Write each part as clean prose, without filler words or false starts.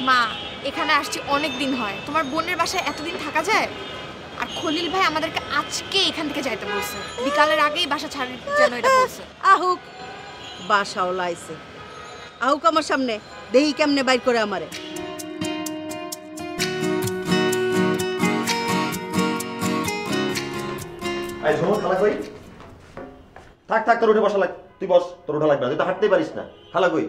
মা এখানে আসছি অনেক দিন হয়, তোমার বোনের বাসায় এতদিন থাকা যায়? আর খলিল ভাই আমাদেরকে আজকে এখান থেকে যাইতে বলছে, বিকালের আগেই বাসা ছাড়ি যেন এটা বলছে। আহুক বাসাও লাইছে, আহুক আমার সামনে, দেহি কেমনে বাইর করে আমারে। থাক থাক, তোর উঠে বসা লাগ, তুই বস, তোর উঠা লাগবে না, তুই তো হাঁটতেই পারিস না। খালা কই?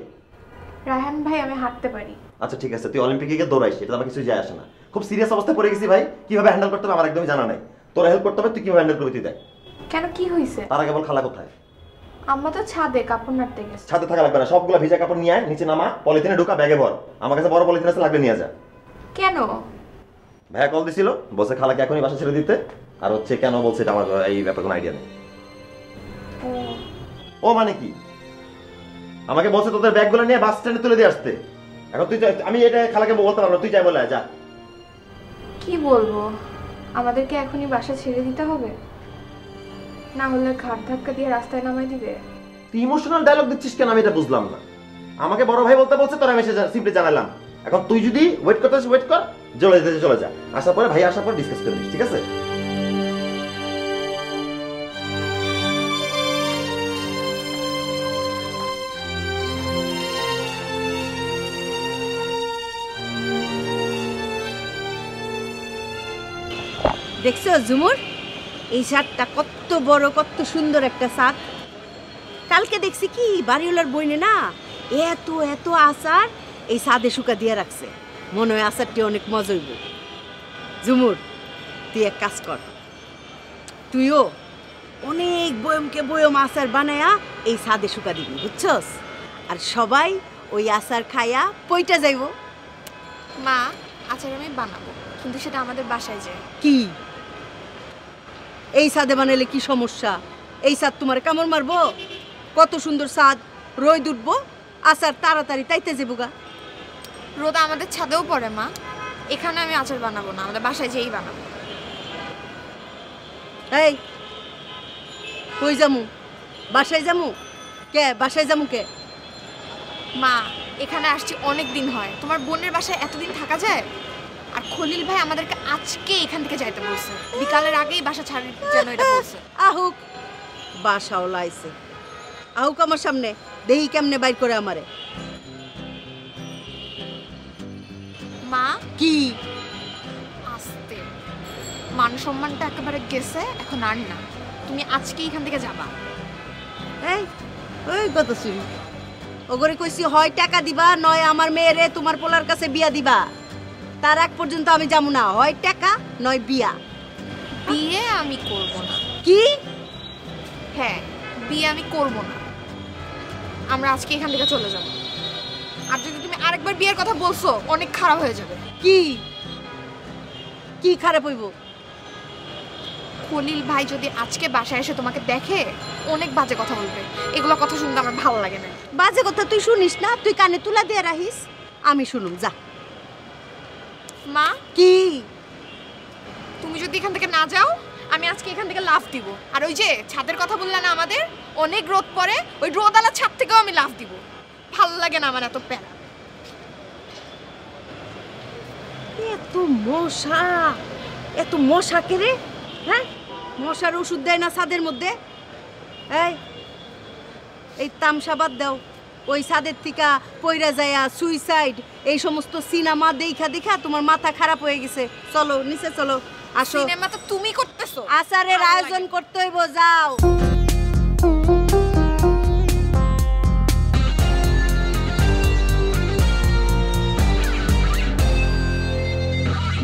রায়হান ভাই আমি হাঁটতে পারি। আচ্ছা ঠিক আছে, তুই অলিম্পিকে গিয়ে দৌড়াইস, এটা আমার কিছু যায় আসে না। খুব সিরিয়াস অবস্থায় পড়ে গেছি ভাই, কিভাবে হ্যান্ডেল করতে হবে আমার একদমই জানা নাই। তোর হেল্প করতে হবে, তুই কিভাবে হ্যান্ডেল করবি তুই দেখ। কেন কি হয়েছে? তার আগে বল খালা কোথায়? আম্মা তো ছাদে কাপড় নাড়তে গেছে। ছাদে থাকা লাগবে না, সবগুলো ভিজা কাপড় নিয়ে আয়, নিচে নামা, পলিথিনে ঢোকা, ব্যাগে ভর। আমার কাছে বড় পলিথিন আছে, লাগবে নিয়ে যা। কেন? ভাইয়া কল দিছিল, বসে খালাকে এখনই বাসা ছেড়ে দিতে। আর হচ্ছে কেন বলছে এটা আমার এই ব্যাপারে কোনো আইডিয়া নেই। ও মানে কি? আমাকে বলছে তোদের ব্যাগগুলো নিয়ে বাস স্ট্যান্ডে তুলে দিয়ে আসতে। এখন তুই, আমি এটা খালাকে বলতে পারবো না, তুই যাই বলে যা। কি বলবো, আমাদেরকে এখনই বাসা ছেড়ে দিতে হবে, না হলে ঘাট ধাক্কা দিয়ে রাস্তায় নামাই দিবে। তুই ইমোশনাল ডায়লগ দিচ্ছিস কেন, আমি এটা বুঝলাম না। আমাকে বড় ভাই বলতে বলছে, তোর আমি সিম্পলি জানালাম। এখন তুই যদি ওয়েট করতে ওয়েট কর, চলে যা। আসার পরে ভাই আসার পর ডিসকাস করে নিস, ঠিক আছে? দেখছো ঝুমুর, এই ছাদটা কত বড়, কত সুন্দর একটা ছাদ। কালকে দেখছি কি বাড়িওয়ালার বইনে না এত এত আচার এই ছাদে শুকা দিয়ে রাখছে, মনে হয় আচারটি অনেক মজা হইব। ঝুমুর তুই এক কাজ কর, তুইও অনেক বয়মকে বয়ম আচার বানায়া এই ছাদে শুকা দিবি, বুঝছস? আর সবাই ওই আচার খায়া পইটা যাইব। মা আচার আমি বানাবো, কিন্তু সেটা আমাদের বাসায় যায়। কি এই ছাদে বানাইলে কি সমস্যা? এই ছাদ তোমার কামড় মারবো? কত সুন্দর ছাদ, রোদ উঠবো, আচার তাড়াতাড়ি তাইতে যাবো গা। রোদ আমাদের ছাদেও পড়ে মা, এখানে আমি আচার বানাবো না, আমাদের বাসায় যেই বানাবো। এই কই যামু? বাসায় যামু কে? বাসায় যামু কে? মা এখানে আসছি অনেক দিন হয়, তোমার বোনের বাসায় এতদিন থাকা যায়? আর খলিল ভাই আমাদেরকে আজকে এখান থেকে যাইতে বলছে, বিকালের আগেই বাসা ছাড়ি যেন এটা বলছে। আহুক বাসাও লাইছে, আহুক আমার সামনে, দেহি কেমনে বাইর করে আমারে। মা কি? আস্তে, মান সম্মানটা একেবারে গেছে, এখন আর না। তুমি আজকে এখান থেকে যাবা। এই ওই কত চুরি ওগরে কইছি, হয় টাকা দিবা, নয় আমার মেয়েরে তোমার পোলার কাছে বিয়া দিবা। তার আগ পর্যন্ত আমি যাবো না, হয় টাকা নয় বিয়া। বিয়ে আমি করব না। কি? হ্যাঁ, বিয়ে আমি করব না, আমরা আজকে এখান থেকে চলে যাব। আর যদি তুমি আরেকবার বিয়ের কথা বলছো, অনেক খারাপ হয়ে যাবে। কি কি খারাপ হইব? খলিল ভাই যদি আজকে বাসায় এসে তোমাকে দেখে, অনেক বাজে কথা বলবে। এগুলো কথা শুনতে আমার ভালো লাগে না। বাজে কথা তুই শুনিস না, তুই কানে তুলা দিয়ে রাখিস, আমি শুনুম। যা। মা কি? তুমি যদি এখান থেকে না যাও, আমি আজকে এখান থেকে লাফ দিব। আর ওই যে ছাদের কথা বললে না, আমাদের অনেক রোদ পড়ে, ওই রোদালা ছাদ থেকেও আমি লাফ দিব। ভালো লাগে না আমার এত প্যারা। এত মশা, এত মশা কে রে? হ্যাঁ, মশার ওষুধ দেয় না ছাদের মধ্যে? এই তামসা বাদ দাও, ওই ছাদের থেকে পইরা যায়া সুইসাইড এই সমস্ত সিনেমা দেখা দেখা তোমার মাথা খারাপ হয়ে গেছে। চলো নিচে চলো, আসো। সিনেমা তো তুমি করতেছো, আচারের আয়োজন করতে হইব, যাও।